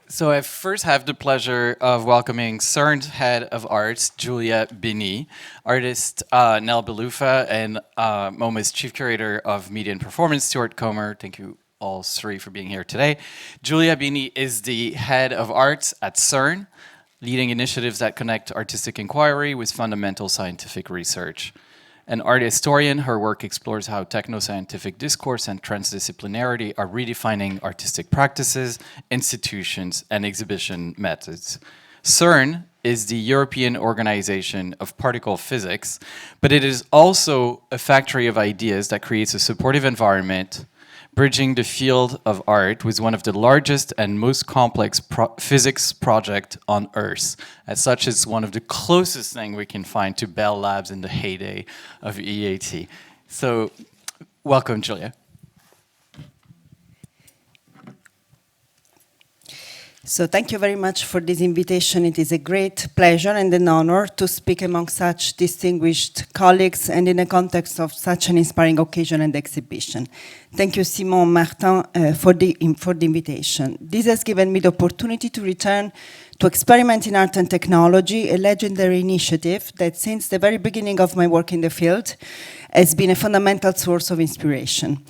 So I first have the pleasure of welcoming CERN's head of arts, Giulia Bini, artist Neïl Beloufa, and MoMA's chief curator of media and performance, Stuart Comer. Thank you all three for being here today. Giulia Bini is the head of arts at CERN, leading initiatives that connect artistic inquiry with fundamental scientific research. An art historian, her work explores how techno-scientific discourse and transdisciplinarity are redefining artistic practices, institutions, and exhibition methods. CERN is the European Organization of Particle Physics, but it is also a factory of ideas that creates a supportive environment, bridging the field of art with one of the largest and most complex physics projects on Earth. As such, it's one of the closest things we can find to Bell Labs in the heyday of E.A.T. So, welcome, Giulia. So thank you very much for this invitation. It is a great pleasure and an honor to speak among such distinguished colleagues and in the context of such an inspiring occasion and exhibition. Thank you, Simon Martin, for the invitation. This has given me the opportunity to return to Experiment in Art and Technology, a legendary initiative that since the very beginning of my work in the field has been a fundamental source of inspiration.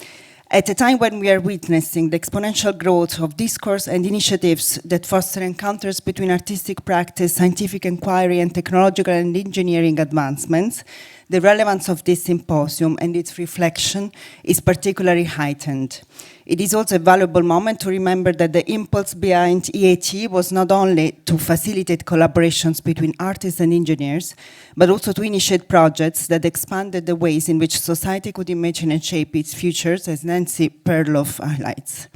At a time when we are witnessing the exponential growth of discourse and initiatives that foster encounters between artistic practice, scientific inquiry, and technological and engineering advancements, the relevance of this symposium and its reflection is particularly heightened. It is also a valuable moment to remember that the impulse behind E.A.T. was not only to facilitate collaborations between artists and engineers, but also to initiate projects that expanded the ways in which society could imagine and shape its futures, as Nancy Perloff highlights.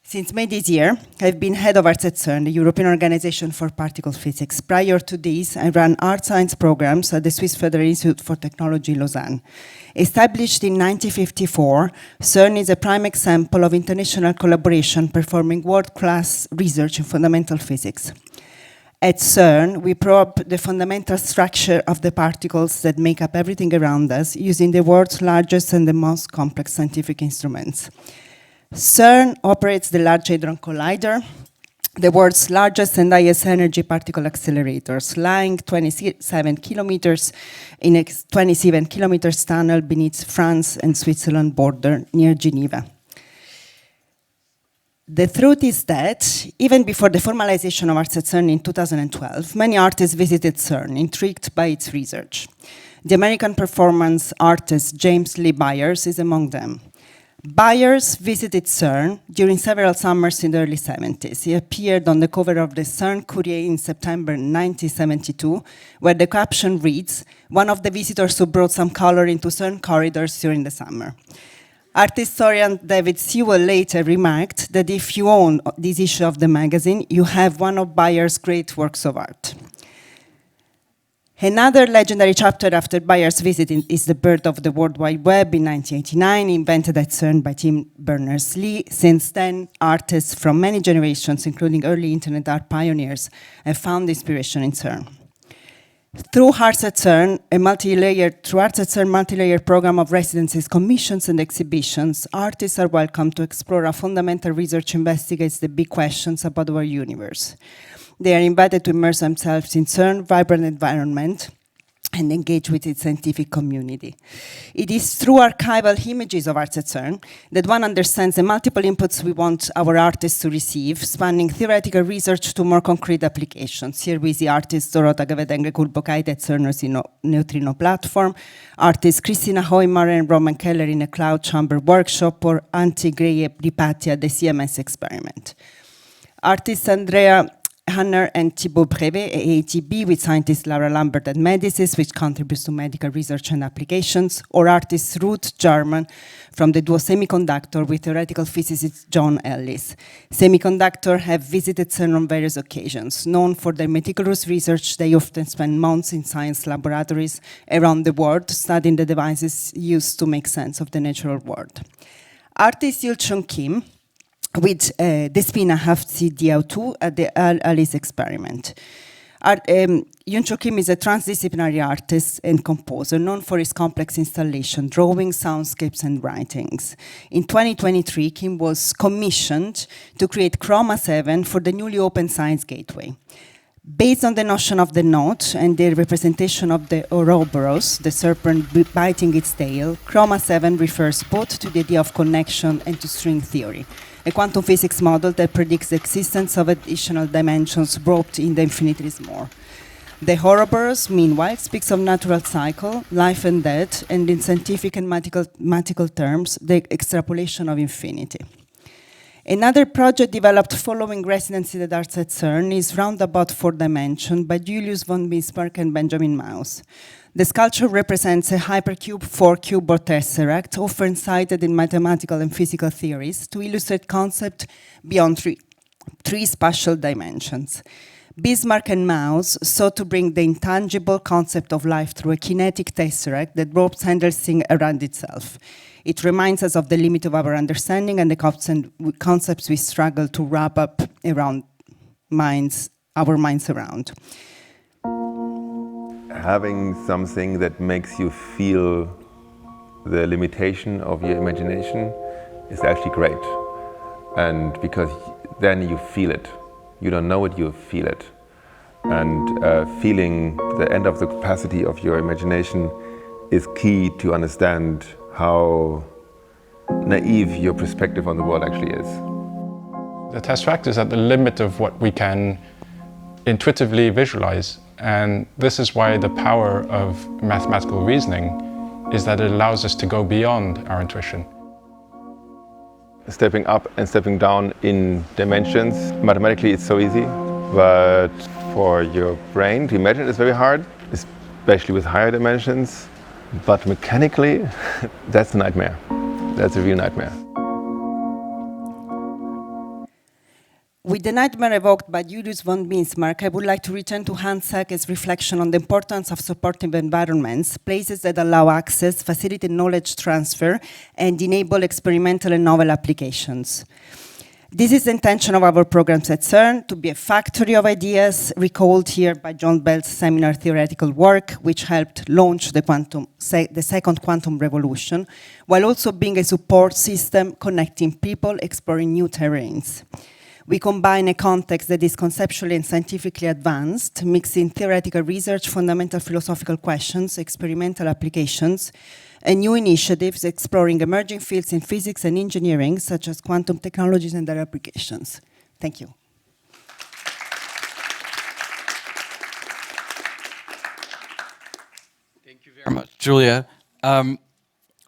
Since May this year, I've been head of arts at CERN, the European Organization for Particle Physics. Prior to this, I ran art science programs at the Swiss Federal Institute for Technology, Lausanne. Established in 1954, CERN is a prime example of international collaboration performing world-class research in fundamental physics. At CERN, we probe the fundamental structure of the particles that make up everything around us using the world's largest and the most complex scientific instruments. CERN operates the Large Hadron Collider, the world's largest and highest energy particle accelerators, lying 27 kilometers in a 27 kilometers tunnel beneath France and Switzerland border near Geneva. The truth is that, even before the formalization of arts at CERN in 2012, many artists visited CERN, intrigued by its research. The American performance artist James Lee Byers is among them. Byers visited CERN during several summers in the early 70s. He appeared on the cover of the CERN Courier in September 1972, where the caption reads, "One of the visitors who brought some color into CERN corridors during the summer." Art historian David Sewell later remarked that if you own this issue of the magazine, you have one of Byers' great works of art. Another legendary chapter after Byers' visit is the birth of the World Wide Web in 1989, invented at CERN by Tim Berners-Lee. Since then, artists from many generations, including early internet art pioneers, have found inspiration in CERN. Through Arts at CERN, a multi-layer program of residencies, commissions, and exhibitions, artists are welcome to explore how fundamental research investigates the big questions about our universe. They are invited to immerse themselves in CERN's vibrant environment and engage with its scientific community. It is through archival images of arts at CERN that one understands the multiple inputs we want our artists to receive, spanning theoretical research to more concrete applications. Here we see artist Dorota Gavedengre-Kulbokaite at CERN's neutrino platform, artists Christina Hoymar and Roman Keller in a cloud chamber workshop, or Antti Greye-Ripatti at the CMS experiment. Artists Andrea Hanner and Thibaut Brevet at ATB, with scientist Laura Lambert at Medicis, which contributes to medical research and applications, or artist Ruth Jarman from the duo Semiconductor with theoretical physicist John Ellis. Semiconductor have visited CERN on various occasions. Known for their meticulous research, they often spend months in science laboratories around the world studying the devices used to make sense of the natural world. Artist Yul-Chung Kim with Despina Hafzi Diao 2 at the Alice experiment. Kim is a transdisciplinary artist and composer known for his complex installation, drawings, soundscapes, and writings. In 2023, Kim was commissioned to create Chroma 7 for the newly opened Science Gateway. Based on the notion of the knot and the representation of the Ouroboros, the serpent biting its tail, Chroma 7 refers both to the idea of connection and to string theory, a quantum physics model that predicts the existence of additional dimensions brought in the infinitesimals. The Ouroboros, meanwhile, speaks of natural cycle, life and death, and in scientific and mathematical terms, the extrapolation of infinity. Another project developed following residency at Arts at CERN is Roundabout 4 Dimension by Julius von Bismarck and Benjamin Maus. The sculpture represents a hypercube 4-cube tesseract, often cited in mathematical and physical theories to illustrate concepts beyond three spatial dimensions. Bismarck and Maus sought to bring the intangible concept of life through a kinetic tesseract that wraps endlessly around itself. It reminds us of the limit of our understanding and the concepts we struggle to wrap up around our minds around. Having something that makes you feel the limitation of your imagination is actually great. And because then you feel it. You don't know it, you feel it. And feeling the end of the capacity of your imagination is key to understand how naive your perspective on the world actually is. The tesseract is at the limit of what we can intuitively visualize, and this is why the power of mathematical reasoning is that it allows us to go beyond our intuition. Stepping up and stepping down in dimensions, mathematically it's so easy, but for your brain to imagine it's very hard, especially with higher dimensions. But mechanically, that's a nightmare. That's a real nightmare. With the nightmare evoked by Julius von Bismarck, I would like to return to Hans Sake's reflection on the importance of supportive environments, places that allow access, facilitate knowledge transfer, and enable experimental and novel applications. This is the intention of our programs at CERN, to be a factory of ideas, recalled here by John Bell's seminal theoretical work, which helped launch the second quantum revolution, while also being a support system connecting people exploring new terrains. We combine a context that is conceptually and scientifically advanced, mixing theoretical research, fundamental philosophical questions, experimental applications, and new initiatives exploring emerging fields in physics and engineering, such as quantum technologies and their applications. Thank you. Thank you very much, Giulia.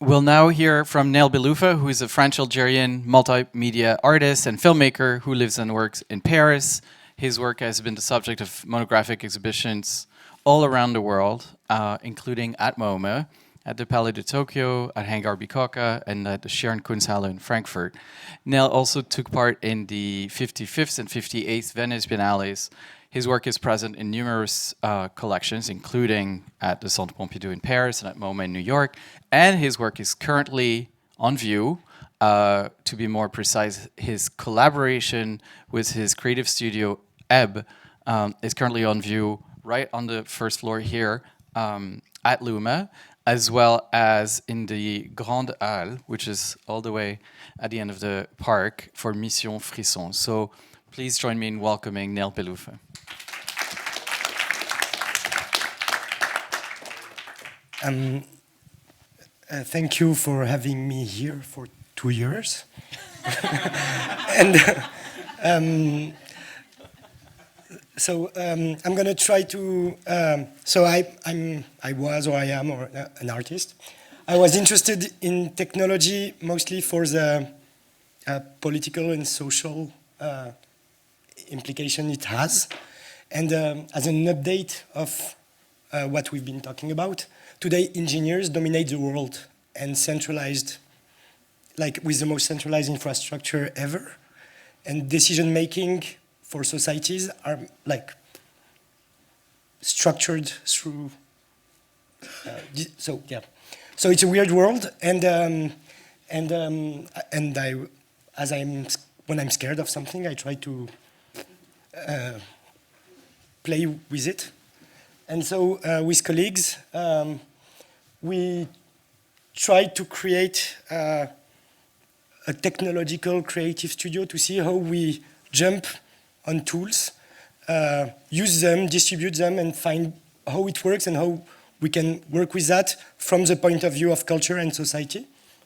We'll now hear from Neïl Beloufa, who is a French-Algerian multimedia artist and filmmaker who lives and works in Paris. His work has been the subject of monographic exhibitions all around the world, including at MoMA, at the Palais de Tokyo, at Hangar Bikoka, and at the CERN Kunsthalle in Frankfurt. Neïl also took part in the 55th and 58th Venice Biennales. His work is present in numerous collections, including at the Centre Pompidou in Paris and at MoMA in New York. And his work is currently on view. To be more precise, his collaboration with his creative studio, E.A.T, is currently on view right on the first floor here at LUMA, as well as in the Grande Halle, which is all the way at the end of the park for Mission Frisson. So please join me in welcoming Neïl Beloufa. Thank you for having me here for 2 years. And I'm going to try to. I was or I am an artist. I was interested in technology mostly for the political and social implication it has, and as an update of what we've been talking about. Today, engineers dominate the world and centralized, like with the most centralized infrastructure ever. And decision-making for societies are like structured through, so it's a weird world. And when I'm scared of something, I try to play with it. And so with colleagues, we tried to create a technological creative studio to see how we jump on tools, use them, distribute them, and find how it works and how we can work with that from the point of view of culture and society.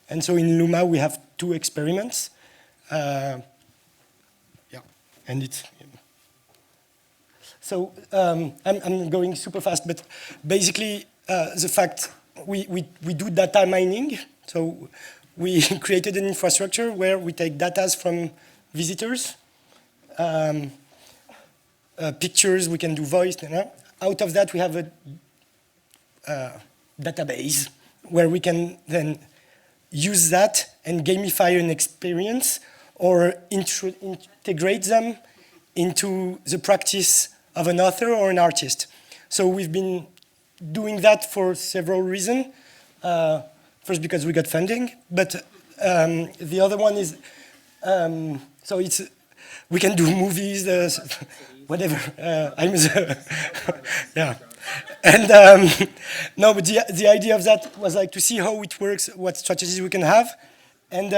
And so in LUMA, we have 2 experiments. Yeah, and it's... So I'm going super fast, but basically the fact we do data mining. So we created an infrastructure where we take data from visitors, pictures, we can do voice. You know? Out of that, we have a database where we can then use that and gamify an experience or integrate them into the practice of an author or an artist. So we've been doing that for several reasons. First, because we got funding, but the other one is, so it's, we can do movies, whatever. Yeah. And no, but the idea of that was like to see how it works, what strategies we can have, and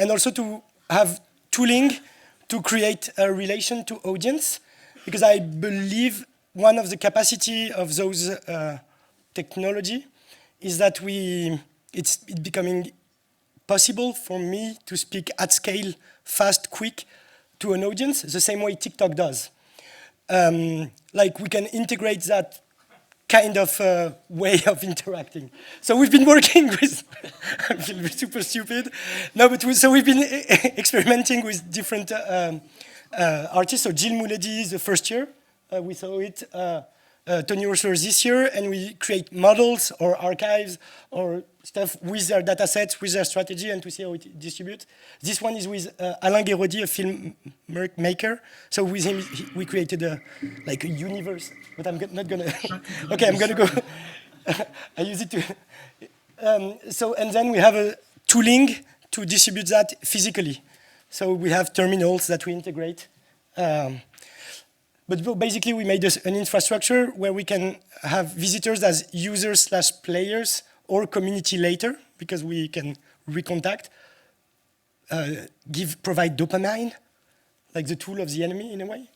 also to have tooling to create a relation to audience, because I believe one of the capacity of those technology is that it's becoming possible for me to speak at scale, fast, quick, to an audience, the same way TikTok does. Like we can integrate that kind of way of interacting. So we've been working with, I feel super stupid. No, but so we've been experimenting with different artists. So Jill Muledy is the first year. We saw it, Tony Rosler this year, and we create models or archives or stuff with their data sets, with their strategy, and to see how it distributes. This one is with Alain Guéraudy, a filmmaker. So with him, we created a universe, but I'm not gonna, okay, I'm gonna go, I use it to, so, and then we have a tooling to distribute that physically. So we have terminals that we integrate. But basically, we made an infrastructure where we can have visitors as users/players or community later, because we can recontact, provide dopamine, like the tool of the enemy in a way,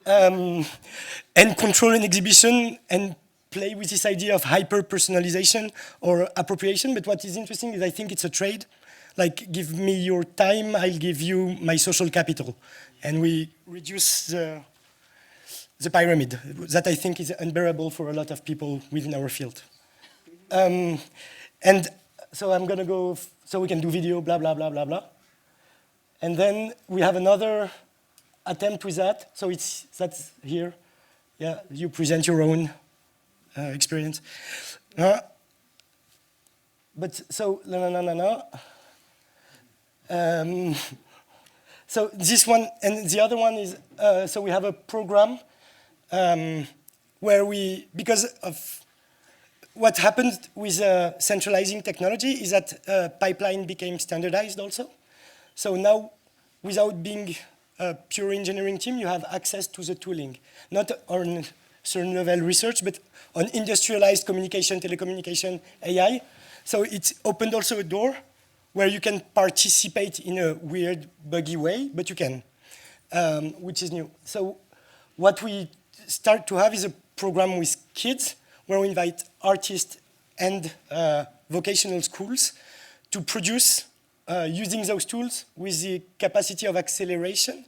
and control an exhibition and play with this idea of hyper-personalization or appropriation. But what is interesting is I think it's a trade. Like, give me your time, I'll give you my social capital. And we reduce the pyramid that I think is unbearable for a lot of people within our field. And so I'm gonna go, so we can do video, blah, blah, blah, blah, blah. And then we have another attempt with that. So that's here. Yeah, you present your own experience. But so, no. So this one, and the other one is, so we have a program where we, because of what happened with centralizing technology is that pipeline became standardized also. So now, without being a pure engineering team, you have access to the tooling, not on certain level research, but on industrialized communication, telecommunication, AI. So it's opened also a door where you can participate in a weird, buggy way, but you can, which is new. So what we start to have is a program with kids where we invite artists and vocational schools to produce using those tools with the capacity of acceleration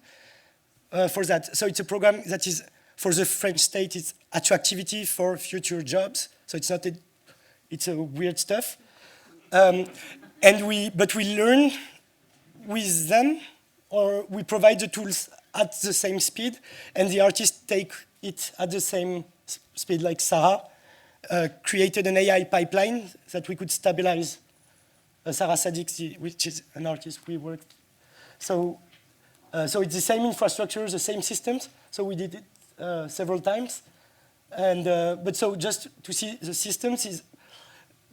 for that. So it's a program that is, for the French state, it's attractivity for future jobs. So it's not it's a weird stuff. But we learn with them, or we provide the tools at the same speed, and the artists take it at the same speed, like Sarah created an AI pipeline that we could stabilize. Sarah Sadiq, which is an artist we worked. So it's the same infrastructure, the same systems. So we did it several times. And, but so just to see the systems is,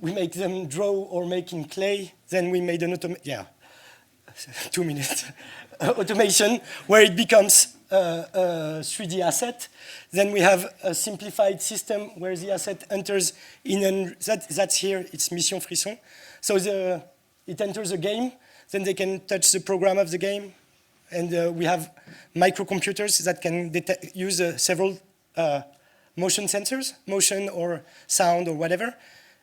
we make them draw or make in clay, then we made an 2 minutes, automation where it becomes a 3D asset. Then we have a simplified system where the asset enters in, that's here, it's Mission Frisson. So it enters a game, then they can touch the program of the game, and we have microcomputers that can use several motion sensors, motion or sound or whatever,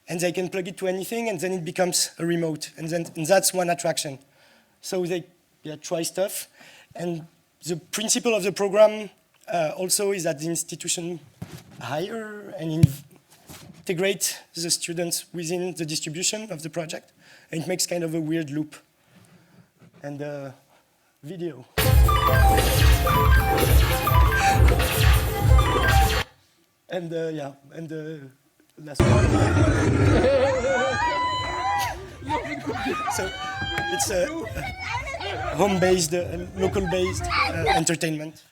and they can plug it to anything, and then it becomes a remote, and that's one attraction. So they try stuff, and the principle of the program also is that the institution hire and integrate the students within the distribution of the project, and it makes kind of a weird loop. And video. And yeah, and the last one. So it's a home-based, local-based entertainment.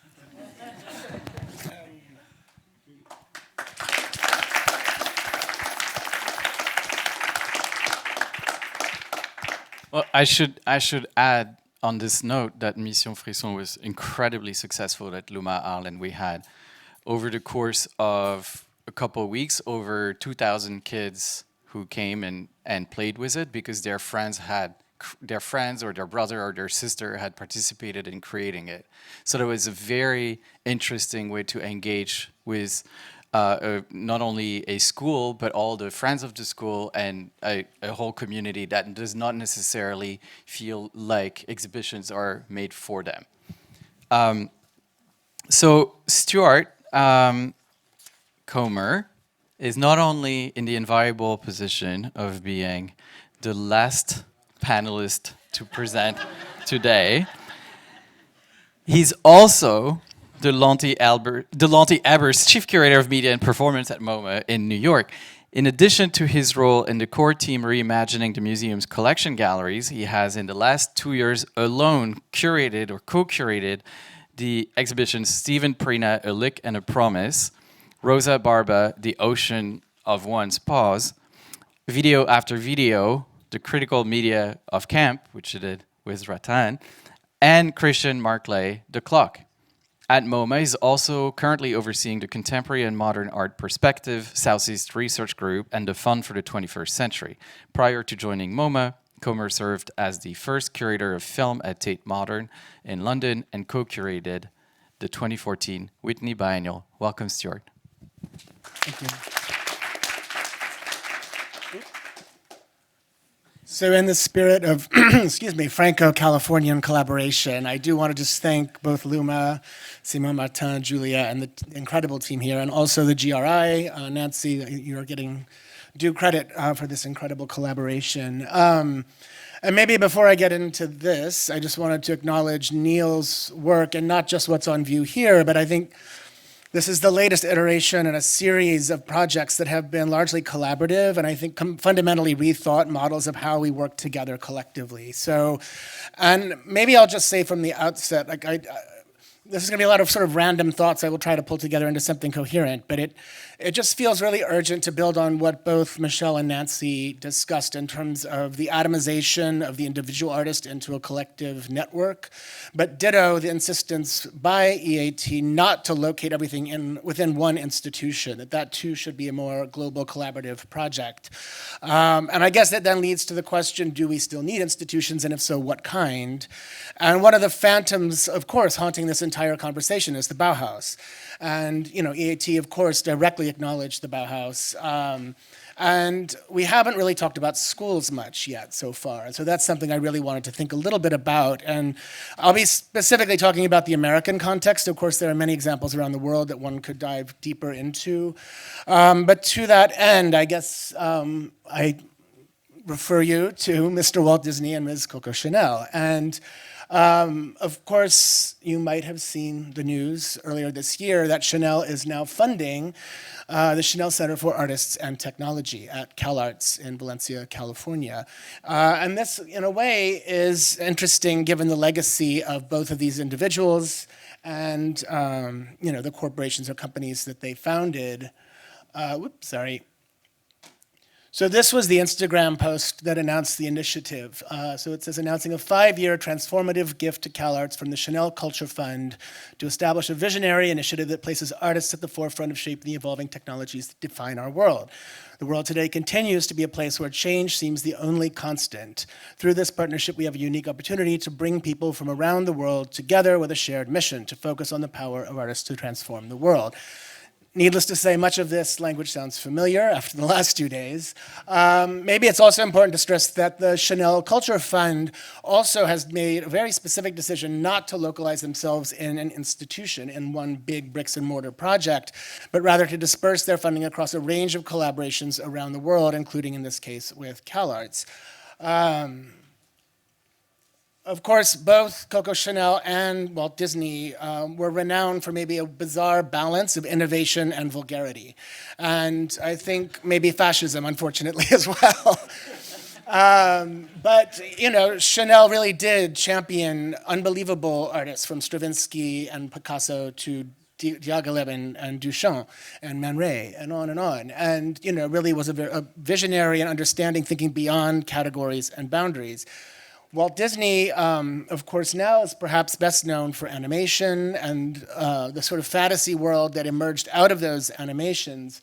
Well, I should add on this note that Mission Frisson was incredibly successful at LUMA Arles, and we had, over the course of a couple of weeks, over 2,000 kids who came and played with it because their friends or their brother or their sister had participated in creating it. So it was a very interesting way to engage with not only a school, but all the friends of the school and a whole community that does not necessarily feel like exhibitions are made for them. So Stuart Comer is not only in the enviable position of being the last panelist to present today, he's also the Lonty Eber's Chief Curator of Media and Performance at MoMA in New York. In addition to his role in the core team reimagining the museum's collection galleries, he has in the last 2 years alone curated or co-curated the exhibitions Stephen Prina, A Lick and a Promise, Rosa Barba, The Ocean of One's Pause, Video After Video, The Critical Media of Camp, which he did with Rattan, and Christian Marclay, The Clock. At MoMA, he's also currently overseeing the Contemporary and Modern Art Perspective Southeast Research Group and the Fund for the 21st Century. Prior to joining MoMA, Comer served as the first curator of film at Tate Modern in London and co-curated the 2014 Whitney Biennial. Welcome, Stuart. Thank you. So in the spirit of, excuse me, Franco-Californian collaboration, I do want to just thank both LUMA, Simon Martin, Giulia, and the incredible team here, and also the GRI, Nancy, you're getting due credit for this incredible collaboration. And maybe before I get into this, I just wanted to acknowledge Neïl's work, and not just what's on view here, but I think this is the latest iteration in a series of projects that have been largely collaborative and I think fundamentally rethought models of how we work together collectively. So, and maybe I'll just say from the outset, like this is going to be a lot of sort of random thoughts I will try to pull together into something coherent, but it just feels really urgent to build on what both Michelle and Nancy discussed in terms of the atomization of the individual artist into a collective network, but ditto the insistence by E.A.T. not to locate everything within one institution, that too should be a more global collaborative project. And I guess that then leads to the question, do we still need institutions, and if so, what kind? And one of the phantoms, of course, haunting this entire conversation is the Bauhaus. And E.A.T. of course directly acknowledged the Bauhaus. And we haven't really talked about schools much yet so far. And so that's something I really wanted to think a little bit about. And I'll be specifically talking about the American context. Of course, there are many examples around the world that one could dive deeper into. But to that end, I guess I refer you to Mr. Walt Disney and Ms. Coco Chanel. And of course, you might have seen the news earlier this year that Chanel is now funding the Chanel Center for Artists and Technology at CalArts in Valencia, California. And this, in a way, is interesting given the legacy of both of these individuals and the corporations or companies that they founded. So this was the Instagram post that announced the initiative. So it says, announcing a 5-year transformative gift to CalArts from the Chanel Culture Fund to establish a visionary initiative that places artists at the forefront of shaping the evolving technologies that define our world. The world today continues to be a place where change seems the only constant. Through this partnership, we have a unique opportunity to bring people from around the world together with a shared mission to focus on the power of artists to transform the world. Needless to say, much of this language sounds familiar after the last 2 days. Maybe it's also important to stress that the Chanel Culture Fund also has made a very specific decision not to localize themselves in an institution, in one big bricks and mortar project, but rather to disperse their funding across a range of collaborations around the world, including in this case with CalArts. Of course, both Coco Chanel and Walt Disney were renowned for maybe a bizarre balance of innovation and vulgarity. And I think maybe fascism, unfortunately, as well. But, you know, Chanel really did champion unbelievable artists from Stravinsky and Picasso to Diaghilev and Duchamp and Man Ray and on and on. And, you know, really was a visionary and understanding, thinking beyond categories and boundaries. Walt Disney, of course, now is perhaps best known for animation and the sort of fantasy world that emerged out of those animations.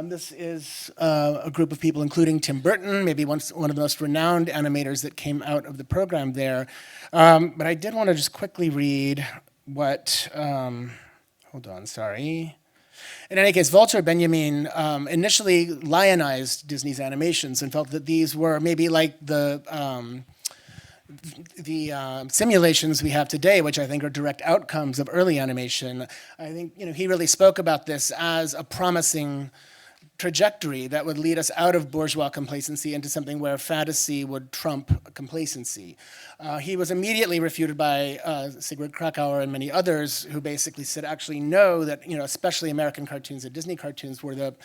This is a group of people, including Tim Burton, maybe one of the most renowned animators that came out of the program there. But I did want to just quickly read what, hold on, sorry. In any case, Walter Benjamin initially lionized Disney's animations and felt that these were maybe like the simulations we have today, which I think are direct outcomes of early animation. I think, you know, he really spoke about this as a promising trajectory that would lead us out of bourgeois complacency into something where fantasy would trump complacency. He was immediately refuted by Sigrid Krakauer and many others who basically said, actually, no, that, you know, especially American cartoons and Disney cartoons were the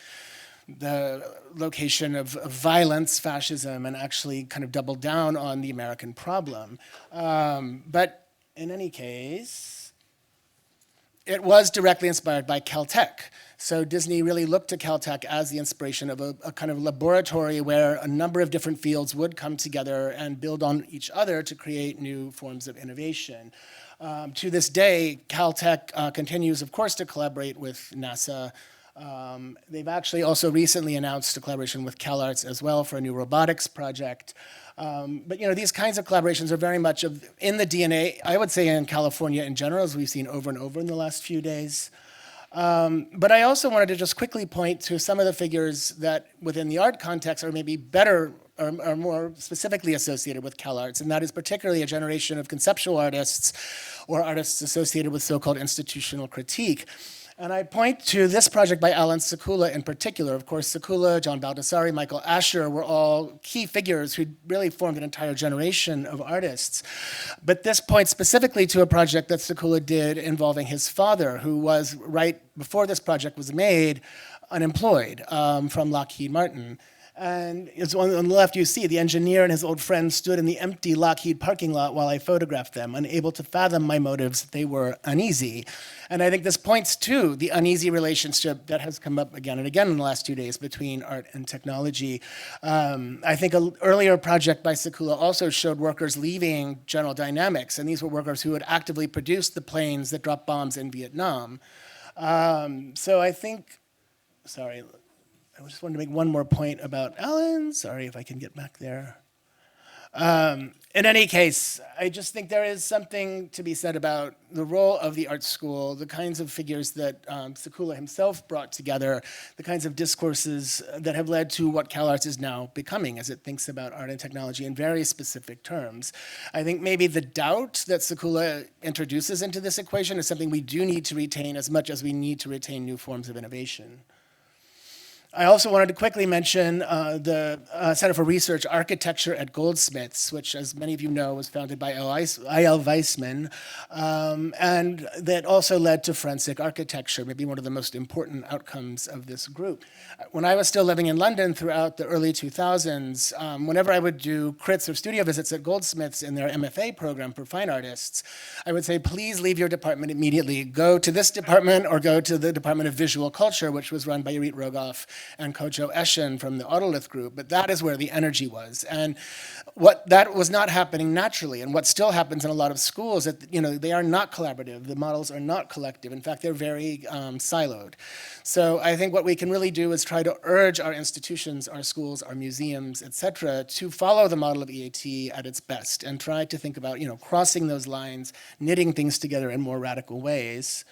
location of violence, fascism, and actually kind of doubled down on the American problem. But in any case, it was directly inspired by Caltech. So Disney really looked to Caltech as the inspiration of a kind of laboratory where a number of different fields would come together and build on each other to create new forms of innovation. To this day, Caltech continues, of course, to collaborate with NASA. They've actually also recently announced a collaboration with CalArts as well for a new robotics project. But you know, these kinds of collaborations are very much in the DNA, I would say, in California in general, as we've seen over and over in the last few days. But I also wanted to just quickly point to some of the figures that within the art context are maybe better or more specifically associated with CalArts, and that is particularly a generation of conceptual artists or artists associated with so-called institutional critique. And I point to this project by Alan Sekula in particular. Of course, Sekula, John Baldessari, Michael Asher were all key figures who really formed an entire generation of artists. But this points specifically to a project that Sekula did involving his father, who was, right before this project was made, unemployed from Lockheed Martin. And it's on the left, you see the engineer and his old friend stood in the empty Lockheed parking lot while I photographed them, unable to fathom my motives. They were uneasy. And I think this points to the uneasy relationship that has come up again and again in the last 2 days between art and technology. I think an earlier project by Sekula also showed workers leaving General Dynamics, and these were workers who had actively produced the planes that dropped bombs in Vietnam. So I think, sorry, I just wanted to make one more point about Alan. Sorry if I can get back there. In any case, I just think there is something to be said about the role of the art school, the kinds of figures that Sekula himself brought together, the kinds of discourses that have led to what CalArts is now becoming as it thinks about art and technology in very specific terms. I think maybe the doubt that Sekula introduces into this equation is something we do need to retain as much as we need to retain new forms of innovation. I also wanted to quickly mention the Center for Research Architecture at Goldsmiths, which, as many of you know, was founded by I.L. Weissman, and that also led to forensic architecture, maybe one of the most important outcomes of this group. When I was still living in London throughout the early 2000s, whenever I would do crits or studio visits at Goldsmiths in their MFA program for fine artists, I would say, please leave your department immediately. Go to this department or go to the Department of Visual Culture, which was run by Irit Rogoff. and Kojo Eshin from the Autolith group, but that is where the energy was. And what that was not happening naturally, and what still happens in a lot of schools, that they are not collaborative, the models are not collective. In fact, they're very siloed. So I think what we can really do is try to urge our institutions, our schools, our museums, et cetera, to follow the model of E.A.T. at its best and try to think about crossing those lines, knitting things together in more radical ways.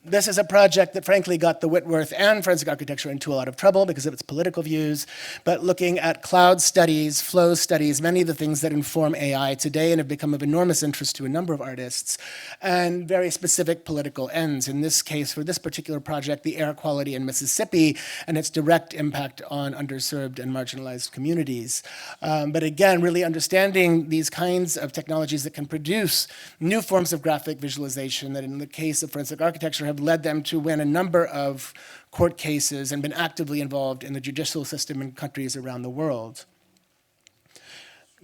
This is a project that frankly got the Whitworth and forensic architecture into a lot of trouble because of its political views, but looking at cloud studies, flow studies, many of the things that inform AI today and have become of enormous interest to a number of artists, and very specific political ends. In this case, for this particular project, the air quality in Mississippi and its direct impact on underserved and marginalized communities. But again, really understanding these kinds of technologies that can produce new forms of graphic visualization that in the case of forensic architecture have led them to win a number of court cases and been actively involved in the judicial system in countries around the world.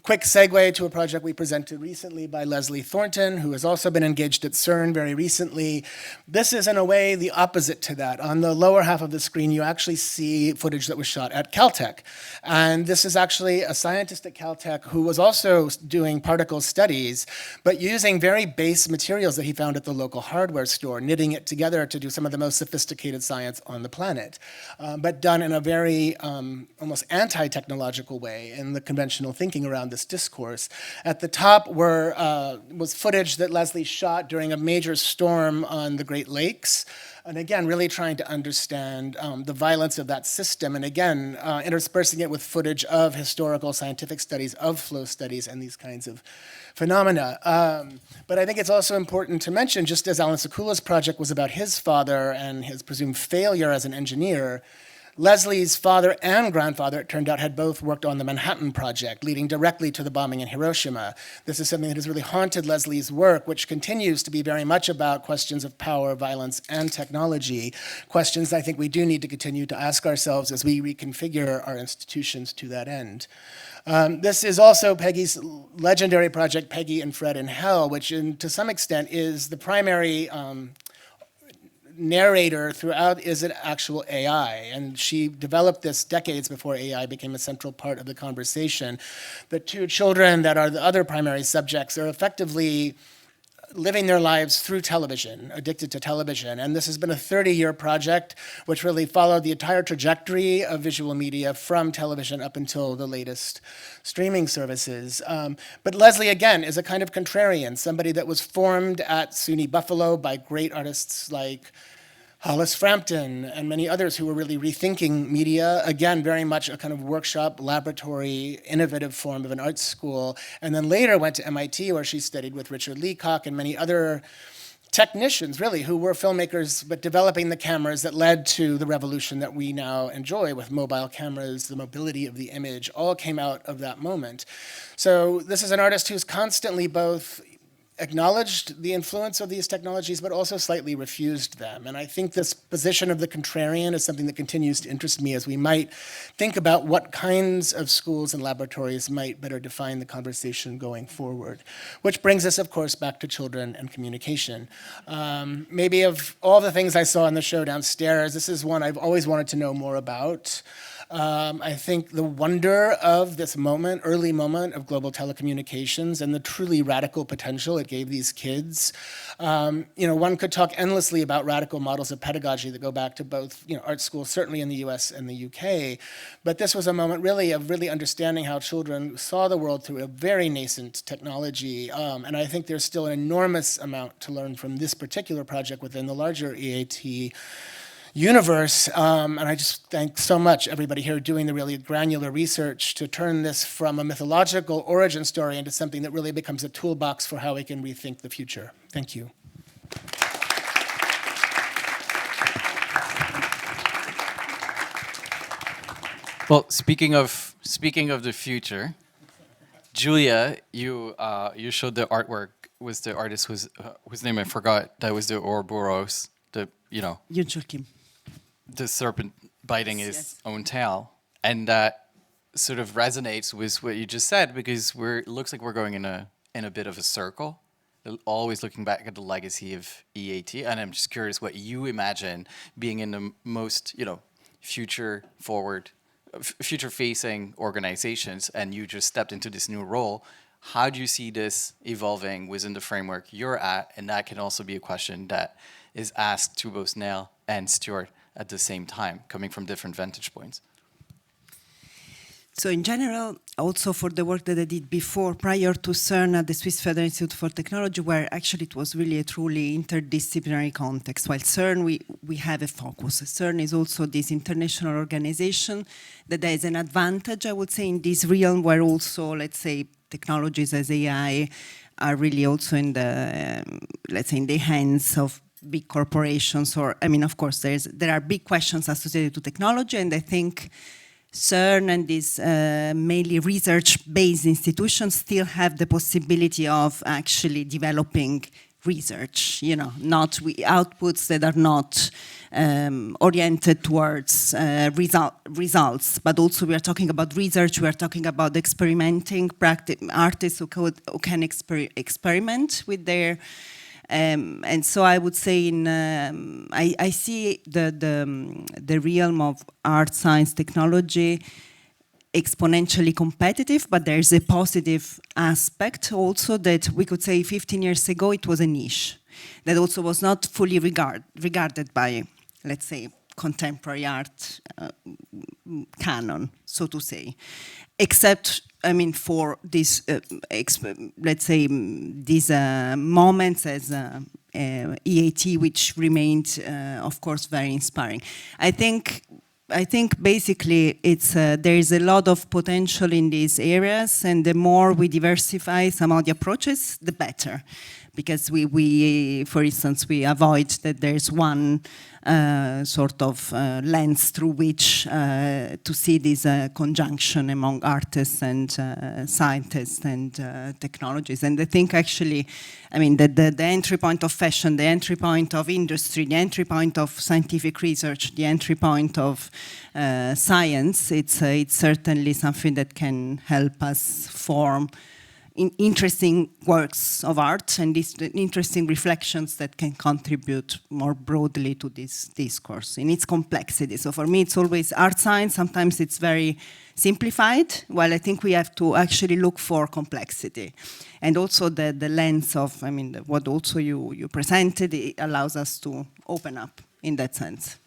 Quick segue to a project we presented recently by Leslie Thornton, who has also been engaged at CERN very recently. This is, in a way, the opposite to that. On the lower half of the screen, you actually see footage that was shot at Caltech. And this is actually a scientist at Caltech who was also doing particle studies, but using very base materials that he found at the local hardware store, knitting it together to do some of the most sophisticated science on the planet, but done in a very almost anti-technological way in the conventional thinking around this discourse. At the top was footage that Leslie shot during a major storm on the Great Lakes. And again, really trying to understand the violence of that system. And again, interspersing it with footage of historical scientific studies, of flow studies, and these kinds of phenomena. But I think it's also important to mention, just as Alan Sekula's project was about his father and his presumed failure as an engineer, Leslie's father and grandfather, it turned out, had both worked on the Manhattan Project, leading directly to the bombing in Hiroshima. This is something that has really haunted Leslie's work, which continues to be very much about questions of power, violence, and technology, questions I think we do need to continue to ask ourselves as we reconfigure our institutions to that end. This is also Peggy's legendary project, Peggy and Fred in Hell, which to some extent is the primary narrator throughout is an actual AI, and she developed this decades before AI became a central part of the conversation. The two children that are the other primary subjects are effectively living their lives through television, addicted to television, and this has been a 30-year project which really followed the entire trajectory of visual media from television up until the latest streaming services. But Leslie, again, is a kind of contrarian, somebody that was formed at SUNY Buffalo by great artists like Hollis Frampton and many others who were really rethinking media, again, very much a kind of workshop, laboratory, innovative form of an art school, and then later went to MIT where she studied with Richard Leacock and many other technicians, really, who were filmmakers, but developing the cameras that led to the revolution that we now enjoy with mobile cameras, the mobility of the image, all came out of that moment. So this is an artist who's constantly both acknowledged the influence of these technologies, but also slightly refused them. And I think this position of the contrarian is something that continues to interest me as we might think about what kinds of schools and laboratories might better define the conversation going forward. Which brings us, of course, back to children and communication. Maybe of all the things I saw in the show downstairs, this is one I've always wanted to know more about. I think the wonder of this moment, early moment of global telecommunications and the truly radical potential it gave these kids. One could talk endlessly about radical models of pedagogy that go back to both art schools, certainly in the US and the UK. But this was a moment really of really understanding how children saw the world through a very nascent technology. And I think there's still an enormous amount to learn from this particular project within the larger E.A.T. universe, and I just thank so much everybody here doing the really granular research to turn this from a mythological origin story into something that really becomes a toolbox for how we can rethink the future. Thank you. Well, speaking of the future, Giulia, you showed the artwork with the artist whose name I forgot. That was the Ouroboros, Joachim. the serpent biting his own tail, and that sort of resonates with what you just said, because it looks like we're going in a bit of a circle, always looking back at the legacy of E.A.T. And I'm just curious what you imagine being in the most future-facing organizations, and you just stepped into this new role. How do you see this evolving within the framework you're at? And that can also be a question that is asked to both Neïl and Stuart at the same time, coming from different vantage points. So in general, also for the work that I did before, prior to CERN at the Swiss Federal Institute for Technology, where actually it was really a truly interdisciplinary context. While CERN, we have a focus. CERN is also this international organization that has an advantage, I would say, in this realm where also, let's say, technologies as AI are really also in the, let's say, in the hands of big corporations. Or, I mean, of course, there are big questions associated to technology, and I think CERN and these mainly research-based institutions still have the possibility of actually developing research, you know, not outputs that are not oriented towards results, but also we are talking about research, we are talking about experimenting artists who can experiment with their and so I would say I see the realm of art, science, technology exponentially competitive, but there's a positive aspect also that we could say 15 years ago it was a niche that also was not fully regarded by, let's say, contemporary art canon, so to say. Except, I mean, for this, let's say, these moments as E.A.T, which remained, of course, very inspiring. I think basically it's there is a lot of potential in these areas, and the more we diversify some of the approaches, the better. Because we for instance, we avoid that there's one sort of lens through which to see this conjunction among artists and scientists and technologies. And I think actually, I mean, the entry point of fashion, the entry point of industry, the entry point of scientific research, the entry point of science, it's certainly something that can help us form interesting works of art and these interesting reflections that can contribute more broadly to this discourse in its complexity. So for me, it's always art science. Sometimes it's very simplified, while I think we have to actually look for complexity. And also the lens of, I mean, what also you presented, it allows us to open up in that sense.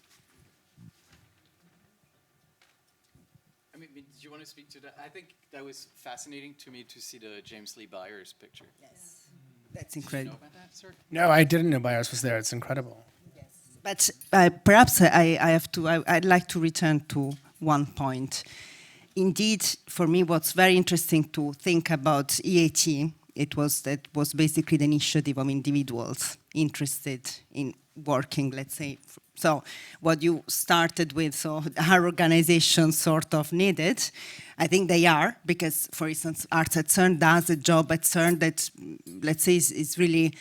Do you want to speak to that? I think that was fascinating to me to see the James Lee Byers picture. Yes, that's incredible. Did you know about that, sir? No, I didn't know Byers was there. It's incredible. Yes. But perhaps I'd like to return to one point. Indeed, for me, what's very interesting to think about E.A.T, that was basically the initiative of individuals interested in working, let's say. So what you started with, so our organization sort of needed, I think they are, because, for instance, Arts at CERN does a job at CERN that, let's say, is really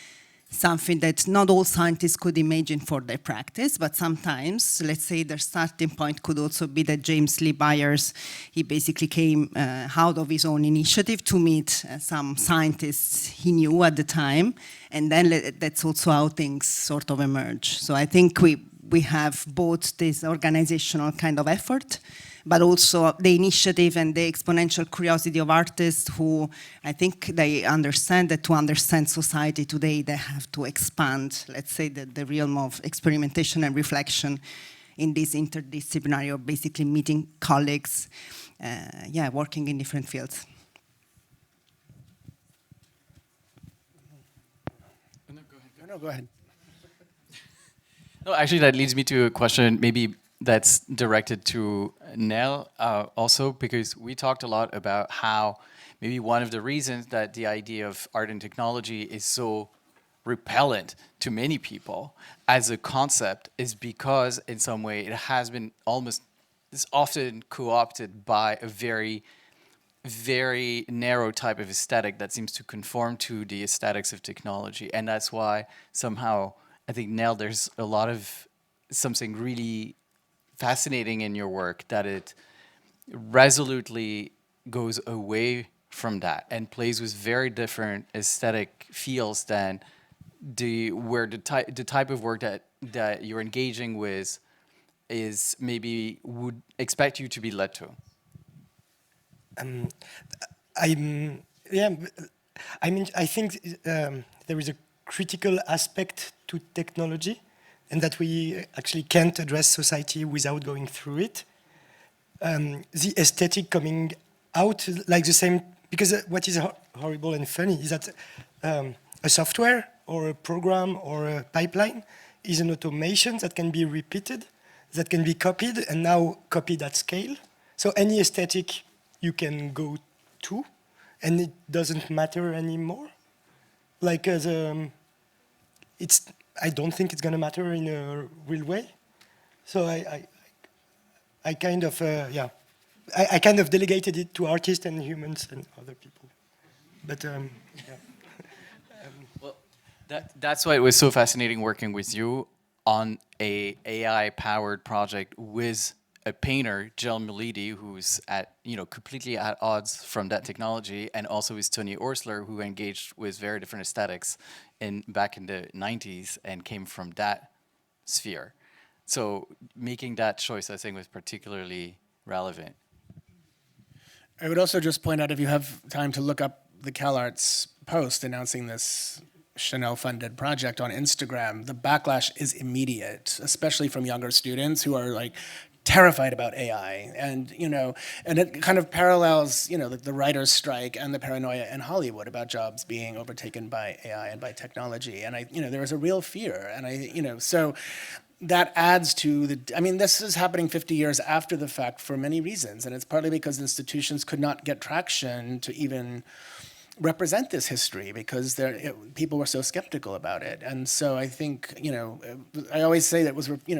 something that not all scientists could imagine for their practice, but sometimes, let's say, their starting point could also be that James Lee Byers, he basically came out of his own initiative to meet some scientists he knew at the time, and then that's also how things sort of emerge. So I think we have both this organizational kind of effort, but also the initiative and the exponential curiosity of artists who, I think they understand that to understand society today, they have to expand, let's say, the realm of experimentation and reflection in this interdisciplinary, or basically meeting colleagues, working in different fields. No, go ahead. No, actually, that leads me to a question maybe that's directed to Neïl also, because we talked a lot about how maybe one of the reasons that the idea of art and technology is so repellent to many people as a concept is because in some way it has been it's often co-opted by a very, very narrow type of aesthetic that seems to conform to the aesthetics of technology. And that's why somehow, I think, Neïl, there's a lot of something really fascinating in your work, that it resolutely goes away from that and plays with very different aesthetic feels than the type of work that you're engaging with is maybe would expect you to be led to? I think there is a critical aspect to technology, and that we actually can't address society without going through it. The aesthetic coming out like the same, because what is horrible and funny is that a software or a program or a pipeline is an automation that can be repeated, that can be copied, and now copied at scale. So any aesthetic you can go to, and it doesn't matter anymore. Like I don't think it's going to matter in a real way. So I kind of I kind of delegated it to artists and humans and other people. But yeah. Well, that's why it was so fascinating working with you on a AI-powered project with a painter, Jill Milady, who's completely at odds from that technology, and also with Tony Orsler, who engaged with very different aesthetics back in the 90s and came from that sphere. So making that choice, I think, was particularly relevant. I would also just point out, if you have time to look up the CalArts post announcing this Chanel-funded project on Instagram, the backlash is immediate, especially from younger students who are like terrified about AI, and it kind of parallels the writers' strike and the paranoia in Hollywood about jobs being overtaken by AI and by technology, and there is a real fear, and so that adds to this is happening 50 years after the fact for many reasons, and it's partly because institutions could not get traction to even represent this history because people were so skeptical about it. And so I think, I always say that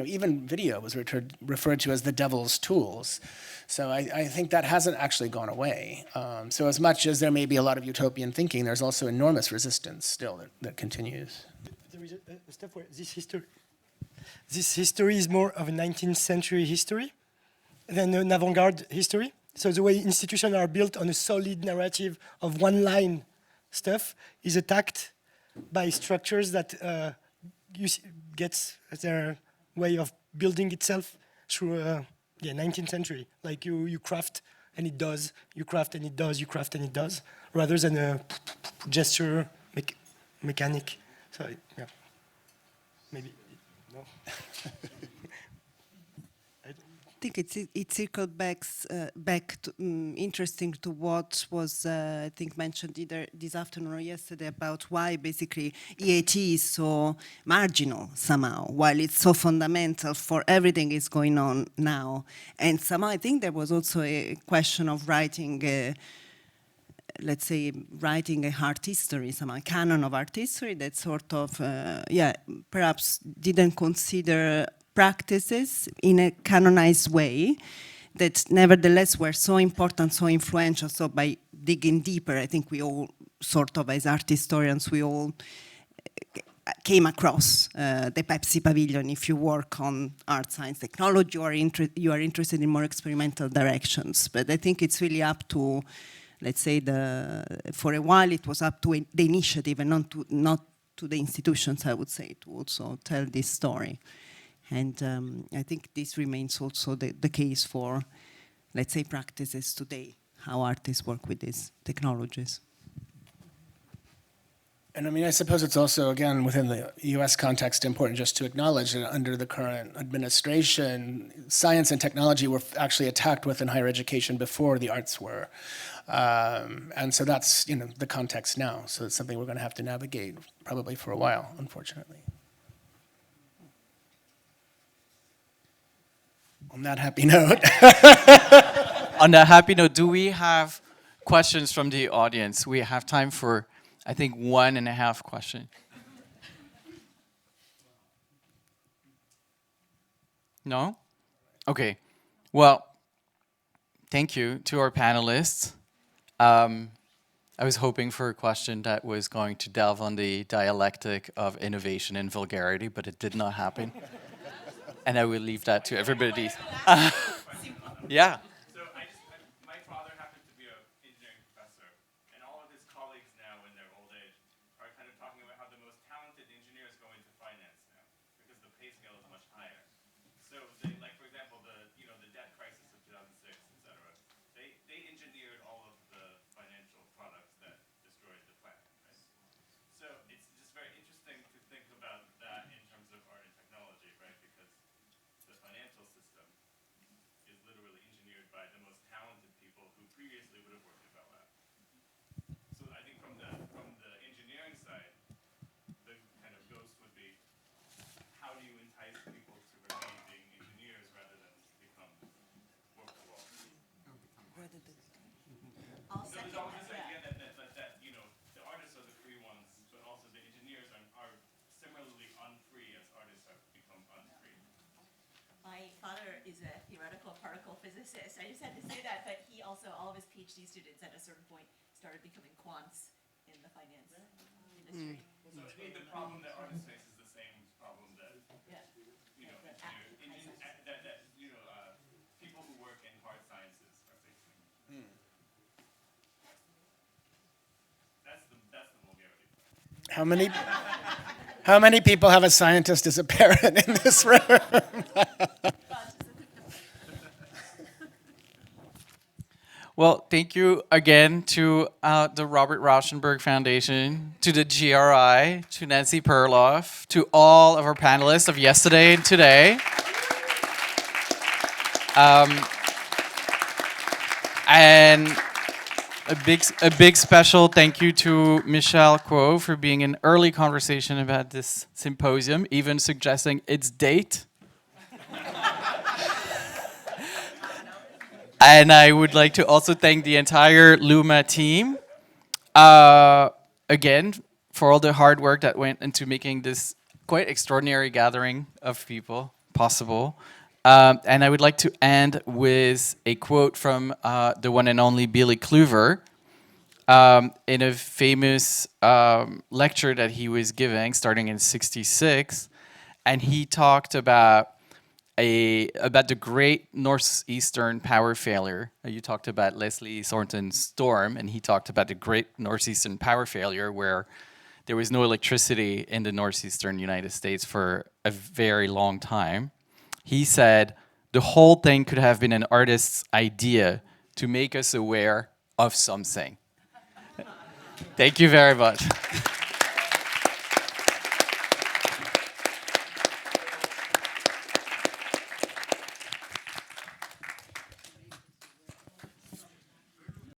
even video was referred to as the devil's tools. So I think that hasn't actually gone away. So as much as there may be a lot of utopian thinking, there's also enormous resistance still that continues. There is a step where this history is more of a 19th century history than an avant-garde history. So the way institutions are built on a solid narrative of one-line stuff is attacked by structures that gets their way of building itself through 19th century. Like you craft and it does, you craft and it does, you craft and it does, rather than a gesture mechanic. So yeah, maybe no. I think it circled back to, interesting to what was I think mentioned either this afternoon or yesterday about why basically E.A.T is so marginal somehow, while it's so fundamental for everything is going on now. And somehow I think there was also a question of writing let's say, writing a art history, some canon of art history that sort of, perhaps didn't consider practices in a canonized way that nevertheless were so important, so influential. So by digging deeper, I think we all sort of, as art historians, we all came across the Pepsi Pavilion. If you work on art, science, technology, or you are interested in more experimental directions. But I think it's really up to, let's say, for a while it was up to the initiative and not to the institutions, I would say, to also tell this story. And I think this remains also the case for, let's say, practices today, how artists work with these technologies. And I mean, I suppose it's also, again, within the US context, important just to acknowledge that under the current administration, science and technology were actually attacked within higher education before the arts were. And so that's, the context now. So it's something we're going to have to navigate probably for a while, unfortunately. On that happy note. On that happy note, do we have questions from the audience? We have time for, I think, 1.5 questions. No? Okay. Well, thank you to our panelists. I was hoping for a question that was going to delve on the dialectic of innovation and vulgarity, but it did not happen. And I will leave that to everybody. Yeah. So my father happened to be an engineering professor, and all of his colleagues now in their old age are kind of talking about how the most talented engineers go into finance now, because the pay scale is much higher. So, for I'll second that. Idea that you know, the artists are the free ones, but also the engineers are similarly unfree as artists have become unfree. My father is a theoretical particle physicist. I just had to say that, but he also, all of his PhD students at a certain point started becoming quants in the finance industry. So I think the problem that artists face is the same problem that people who work in hard sciences are facing. That's the vulgarity. How many people have a scientist as a parent in this room? Well, thank you again to the Robert Rauschenberg Foundation, to the GRI, to Nancy Perloff, to all of our panelists of yesterday and today. And a big special thank you to Michelle Kuo for being in early conversation about this symposium, even suggesting its date. And I would like to also thank the entire LUMA team, again, for all the hard work that went into making this quite extraordinary gathering of people possible. And I would like to end with a quote from the one and only Billy Kluver in a famous lecture that he was giving starting in '66. And he talked about the great northeastern power failure. You talked about Leslie Thornton's storm, and he talked about the great northeastern power failure where there was no electricity in the northeastern United States for a very long time. He said, the whole thing could have been an artist's idea to make us aware of something. Thank you very much.